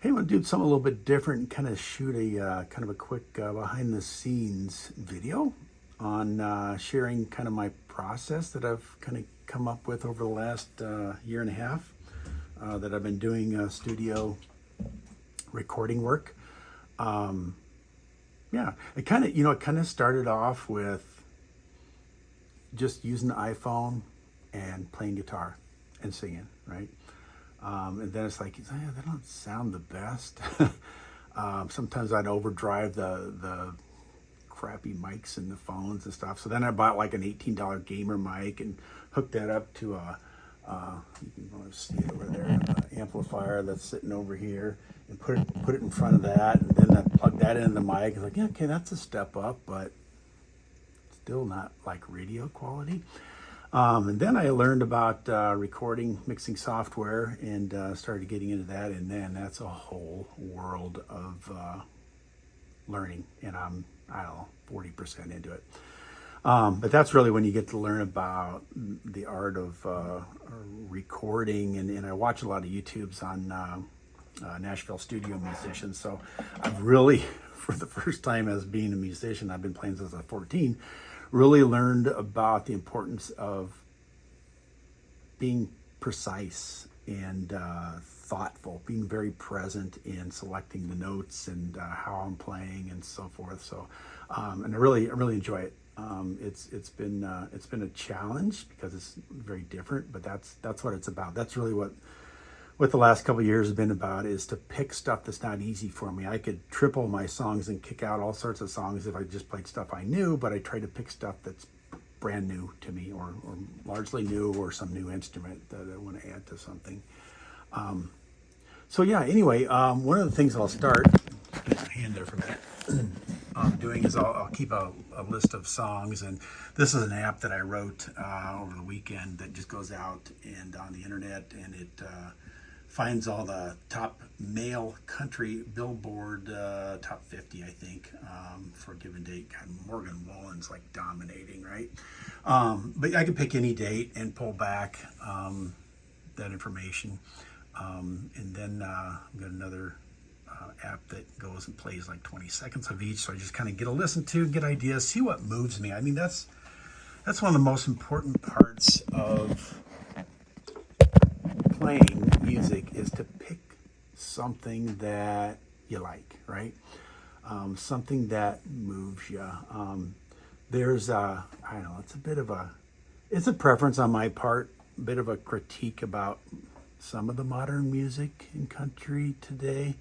Hey, I'm gonna do something a little bit different and kind of shoot a kind of a quick behind the scenes video on sharing kind of my process that I've kind of come up with over the last year and a half that I've been doing studio recording work. Yeah, it kind of it kind of started off with just using the iPhone and playing guitar and singing, right? And then it's like, they don't sound the best. Sometimes I'd overdrive the crappy mics and the phones and stuff. So then I bought like an $18 gamer mic and hooked that up to you can see it over there, an amplifier that's sitting over here, and put it in front of that, and then I plugged that into the mic. It's like, yeah, okay, that's a step up, but still not like radio quality. And then I learned about recording, mixing software, and started getting into that. And then that's a whole world of learning, and I don't know, 40% into it. But that's really when you get to learn about the art of recording. And I watch a lot of YouTubes on Nashville studio musicians. So I've really, for the first time as being a musician, I've been playing since I was 14, really learned about the importance of being precise and thoughtful, being very present in selecting the notes and how I'm playing and so forth. So, and I really enjoy it. It's been a challenge because it's very different, but that's what it's about. That's really what the last couple of years has been about, is to pick stuff that's not easy for me. I could triple my songs and kick out all sorts of songs if I just played stuff I knew, but I try to pick stuff that's brand new to me, or largely new, or some new instrument that I want to add to something. So yeah, anyway, one of the things I'll start, get my hand there for a minute, doing is I'll keep a list of songs, and this is an app that I wrote over the weekend that just goes out and on the internet, and it finds all the top male country Billboard top 50, I think, for a given date. God, Morgan Wallen's like dominating, right? But I can pick any date and pull back that information. And then I've got another app that goes and plays like 20 seconds of each. So I just kind of get a listen to, get ideas, see what moves me. I mean, that's one of the most important parts of playing music, is to pick something that you like, right? Something that moves you. There's I don't know, it's a preference on my part, a bit of a critique about some of the modern music in country today.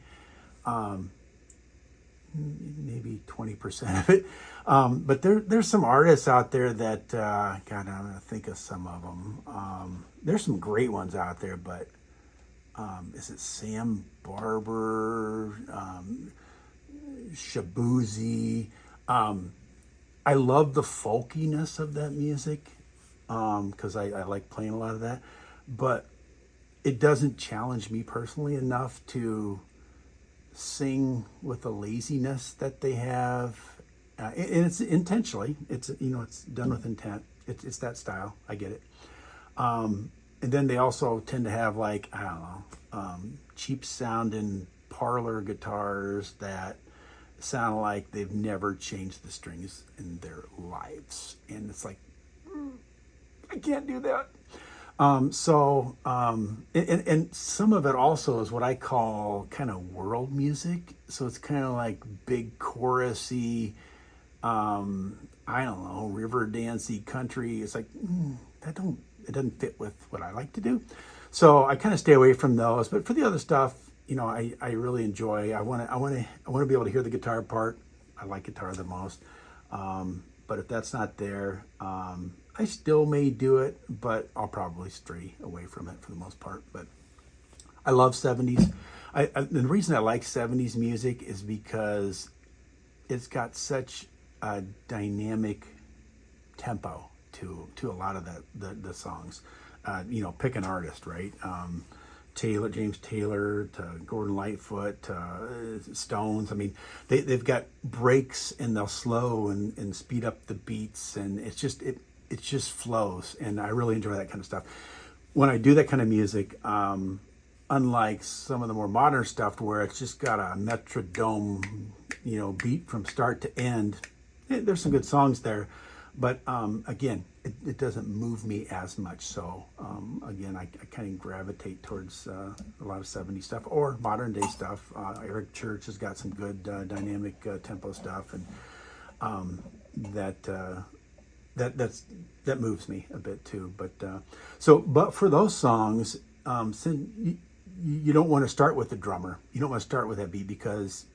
Maybe 20% of it. But there's some artists out there that, God, I'm gonna think of some of them. There's some great ones out there, but is it Sam Barber, Shabuzi? I love the folkiness of that music, because I like playing a lot of that, but it doesn't challenge me personally enough to sing with the laziness that they have, and it's intentionally. It's it's done with intent. It's that style. I get it. And then they also tend to have, like, I don't know, cheap sounding parlor guitars that sound like they've never changed the strings in their lives, and it's like, I can't do that. And some of it also is what I call kind of world music. So it's kind of like big chorusy, I don't know, river dancey country. It's like, it doesn't fit with what I like to do. So I kind of stay away from those. But for the other stuff, I really enjoy. I want to be able to hear the guitar part. I like guitar the most. But if that's not there, I still may do it, but I'll probably stray away from it for the most part. But I love 70s. The reason I like 70s music is because it's got such a dynamic tempo to a lot of the songs. Pick an artist, right? James Taylor to Gordon Lightfoot to Stones. I mean, they've got breaks, and they'll slow and speed up the beats, and it just flows. And I really enjoy that kind of stuff. When I do that kind of music, unlike some of the more modern stuff where it's just got a metronome, beat from start to end. There's some good songs there, but again, it doesn't move me as much. So again, I kind of gravitate towards a lot of 70s stuff or modern day stuff. Eric Church has got some good dynamic tempo stuff, and that moves me a bit too. But for those songs, since you don't want to start with the drummer, you don't want to start with that beat, because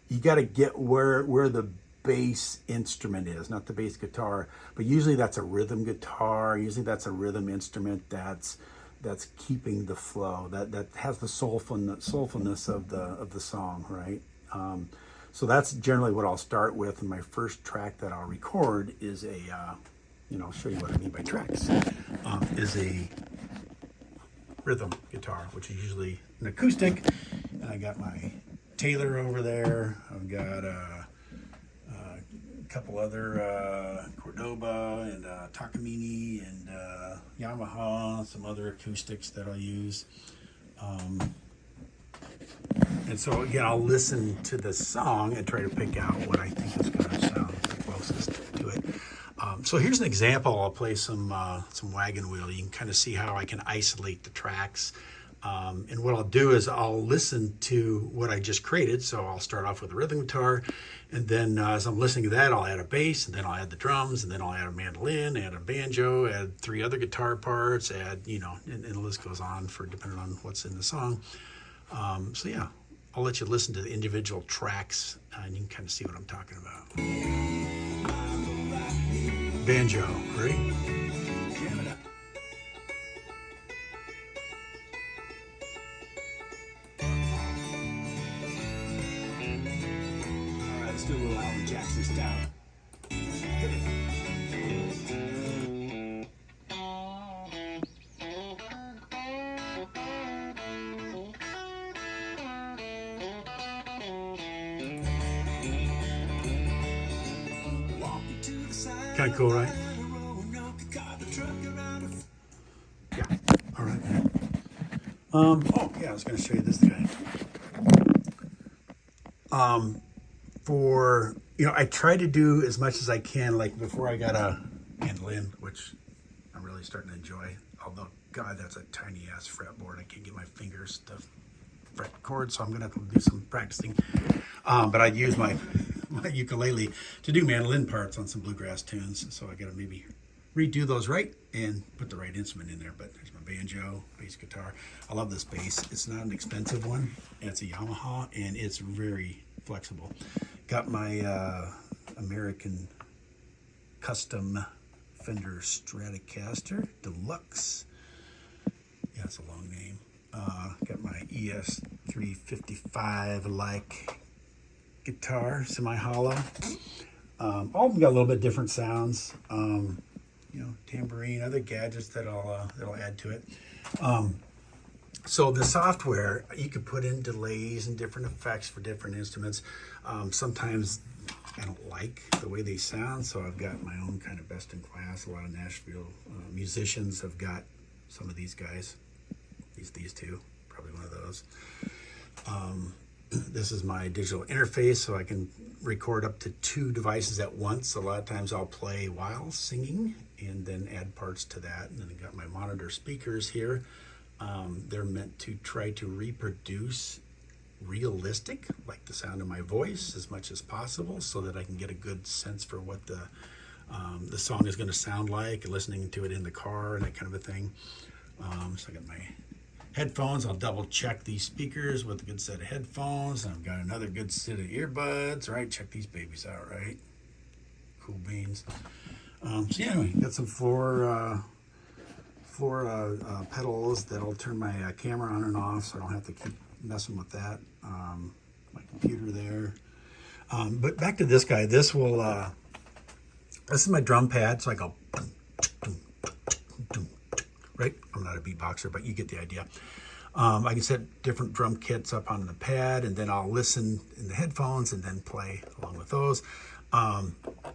you got to get where the bass instrument is, not the bass guitar, but usually that's a rhythm guitar. Usually that's a rhythm instrument that's keeping the flow, that has the soulfulness of the song, right? So that's generally what I'll start with. And my first track that I'll record is I'll show you what I mean by tracks, is a rhythm guitar, which is usually an acoustic. And I got my Taylor over there. I've got a couple other Cordoba and Takamine and Yamaha, some other acoustics that I'll use. And so again, I'll listen to the song and try to pick out what I think is going to sound the closest to it. So here's an example. I'll play some wagon wheel. You can kind of see how I can isolate the tracks. And what I'll do is I'll listen to what I just created. So I'll start off with a rhythm guitar, and then as I'm listening to that, I'll add a bass, and then I'll add the drums, and then I'll add a mandolin, add a banjo, add 3 other guitar parts, and the list goes on for depending on what's in the song. So yeah, I'll let you listen to the individual tracks, and you can kind of see what I'm talking about. Banjo, ready? Let's do a little Alan Jackson style. Hit it. Kind of cool, right? Yeah. All right. I was going to show you this guy. I try to do as much as I can. Like before, I got a mandolin, which I'm really starting to enjoy. Although, God, that's a tiny ass fretboard. I can't get my fingers to fret the chords, so I'm going to have to do some practicing. But I use my ukulele to do mandolin parts on some bluegrass tunes, so I got to maybe redo those right and put the right instrument in there. But there's my banjo, bass guitar. I love this bass. It's not an expensive one. It's a Yamaha, and it's very flexible. Got my American custom Fender Stratocaster Deluxe. Yeah, it's a long name. Got my ES355 like guitar, semi-hollow. All of them got a little bit different sounds. Tambourine, other gadgets that'll add to it. So the software, you could put in delays and different effects for different instruments. Sometimes I don't like the way they sound, so I've got my own kind of best in class. A lot of Nashville musicians have got some of these guys. These two, probably one of those. This is my digital interface, so I can record up to 2 devices at once. A lot of times I'll play while singing and then add parts to that. And then I got my monitor speakers here. They're meant to try to reproduce realistic, like the sound of my voice as much as possible, so that I can get a good sense for what the song is going to sound like, listening to it in the car and that kind of a thing. So I got my headphones. I'll double check these speakers with a good set of headphones. And I've got another good set of earbuds, right? Check these babies out, right? Cool beans. So anyway, got some floor pedals that'll turn my camera on and off, so I don't have to keep messing with that. My computer there. But back to this guy. This is my drum pad, so I go right? I'm not a beatboxer, but you get the idea. I can set different drum kits up on the pad, and then I'll listen in the headphones and then play along with those.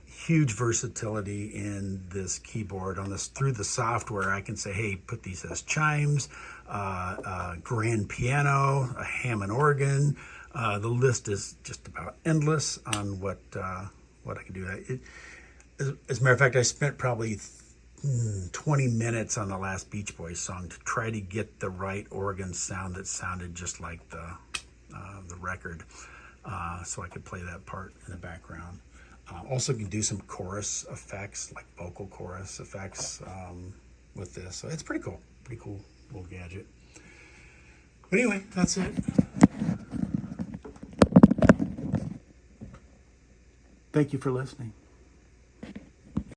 Huge versatility in this keyboard. Through the software, I can say, hey, put these as chimes. grand piano, a Hammond organ. The list is just about endless on what I can do. As a matter of fact, I spent probably 20 minutes on the last Beach Boys song to try to get the right organ sound that sounded just like the record, so I could play that part in the background. Also can do some chorus effects, like vocal chorus effects, with this. So it's pretty cool little gadget. But anyway, that's it. Thank you for listening.